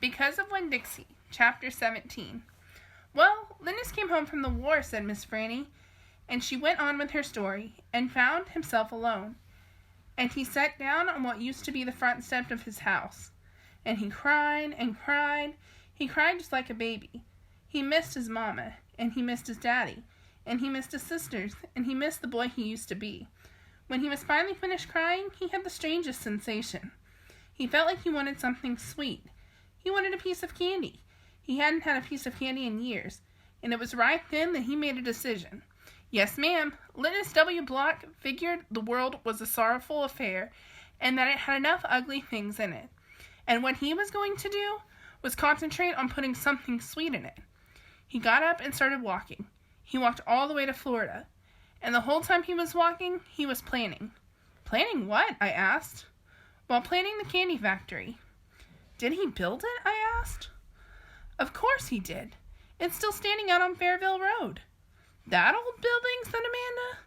Because of Winn-Dixie Chapter 17. Well, Linus came home from the war, said Miss Franny, and she went on with her story, and found himself alone. And he sat down on what used to be the front step of his house. And he cried and cried. He cried just like a baby. He missed his mama, and he missed his daddy, and he missed his sisters, and he missed the boy he used to be. When he was finally finished crying, he had the strangest sensation. He felt like he wanted something sweet. He wanted a piece of candy. He hadn't had a piece of candy in years, and it was right then that he made a decision. Yes, ma'am, Linus W. Block figured the world was a sorrowful affair, and that it had enough ugly things in it. And what he was going to do was concentrate on putting something sweet in it. He got up and started walking. He walked all the way to Florida, and the whole time he was walking, he was planning. Planning what? I asked. Well, planning the candy factory. Did he build it? I asked. Of course he did. It's still standing out on Fairville Road. That old building, said Amanda.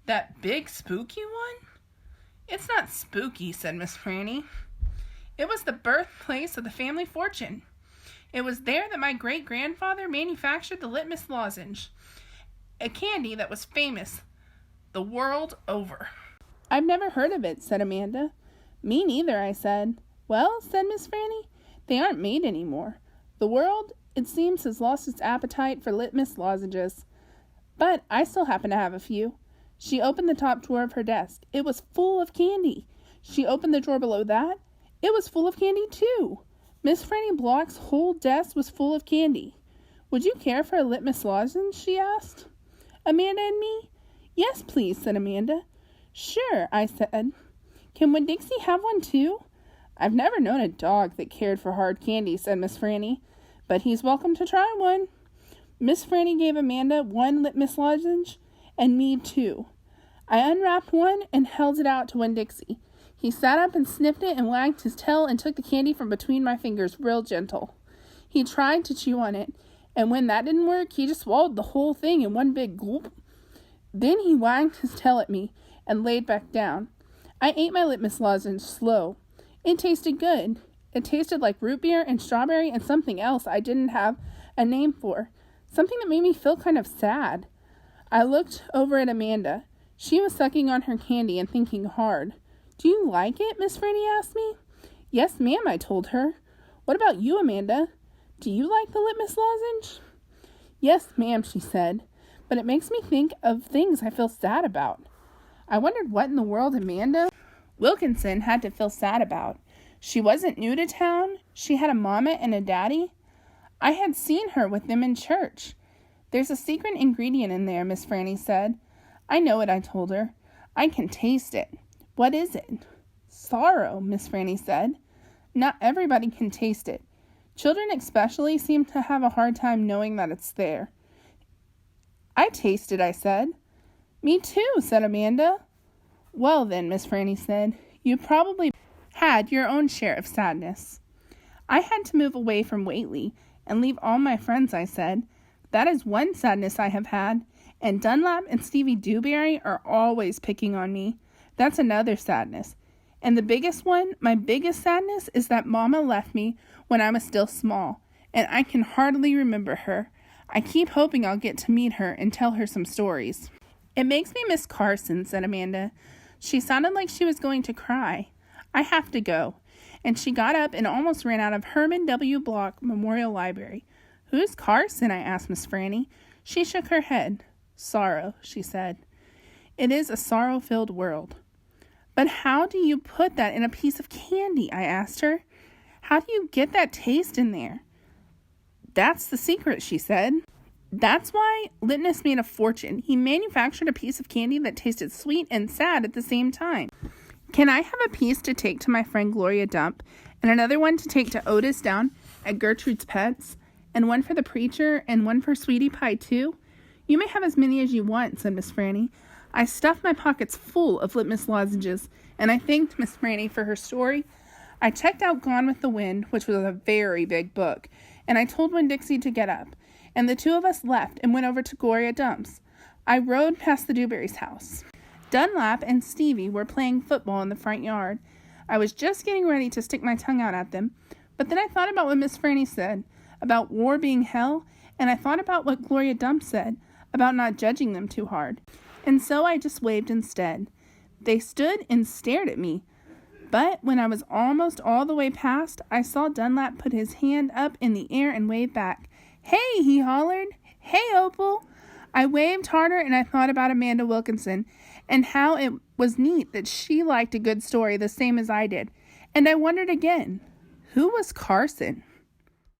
That big spooky one? It's not spooky, said Miss Franny. It was the birthplace of the family fortune. It was there that my great-grandfather manufactured the litmus lozenge, a candy that was famous the world over. I've never heard of it, said Amanda. Me neither, I said. Well, said Miss Franny, they aren't made anymore. The world, it seems, has lost its appetite for litmus lozenges. But I still happen to have a few. She opened the top drawer of her desk. It was full of candy. She opened the drawer below that. It was full of candy, too. Miss Franny Block's whole desk was full of candy. Would you care for a litmus lozenge? She asked. Amanda and me? Yes, please, said Amanda. Sure, I said. Can Winn-Dixie have one, too? I've never known a dog that cared for hard candy, said Miss Franny, but he's welcome to try one. Miss Franny gave Amanda one litmus lozenge, and me 2. I unwrapped one and held it out to Winn-Dixie. He sat up and sniffed it and wagged his tail and took the candy from between my fingers real gentle. He tried to chew on it, and when that didn't work, he just swallowed the whole thing in one big gulp. Then he wagged his tail at me and laid back down. I ate my litmus lozenge slow. It tasted good. It tasted like root beer and strawberry and something else I didn't have a name for. Something that made me feel kind of sad. I looked over at Amanda. She was sucking on her candy and thinking hard. Do you like it? Miss Franny asked me. Yes, ma'am, I told her. What about you, Amanda? Do you like the litmus lozenge? Yes, ma'am, she said, but it makes me think of things I feel sad about. I wondered what in the world Amanda Wilkinson had to feel sad about. She wasn't new to town. She had a mama and a daddy. I had seen her with them in church. There's a secret ingredient in there, Miss Franny said. I know it, I told her. I can taste it. What is it? Sorrow, Miss Franny said. Not everybody can taste it. Children especially seem to have a hard time knowing that it's there. I taste it, I said. Me too, said Amanda. Well then, Miss Franny said, you probably had your own share of sadness. I had to move away from Whately and leave all my friends, I said. That is one sadness I have had, and Dunlap and Stevie Dewberry are always picking on me. That's another sadness. And the biggest one, my biggest sadness, is that Mama left me when I was still small, and I can hardly remember her. I keep hoping I'll get to meet her and tell her some stories. It makes me miss Carson, said Amanda. She sounded like she was going to cry. I have to go. And she got up and almost ran out of Herman W. Block Memorial Library. Who's Carson? I asked Miss Franny. She shook her head. Sorrow, she said. It is a sorrow-filled world. But how do you put that in a piece of candy? I asked her. How do you get that taste in there? That's the secret, she said. That's why Linus made a fortune. He manufactured a piece of candy that tasted sweet and sad at the same time. Can I have a piece to take to my friend Gloria Dump, and another one to take to Otis down at Gertrude's Pets, and one for the preacher, and one for Sweetie Pie, too? You may have as many as you want, said Miss Franny. I stuffed my pockets full of litmus lozenges, and I thanked Miss Franny for her story. I checked out Gone with the Wind, which was a very big book, and I told Winn-Dixie to get up, and the two of us left and went over to Gloria Dump's. I rode past the Dewberry's house. Dunlap and Stevie were playing football in the front yard. I was just getting ready to stick my tongue out at them But then I thought about what Miss Franny said about war being hell, and I thought about what Gloria Dump said about not judging them too hard. And so I just waved instead. They stood and stared at me. But when I was almost all the way past, I saw Dunlap put his hand up in the air and wave back. "Hey," he hollered. "Hey, Opal." I waved harder, and I thought about Amanda Wilkinson and how it was neat that she liked a good story the same as I did. And I wondered again, who was Carson?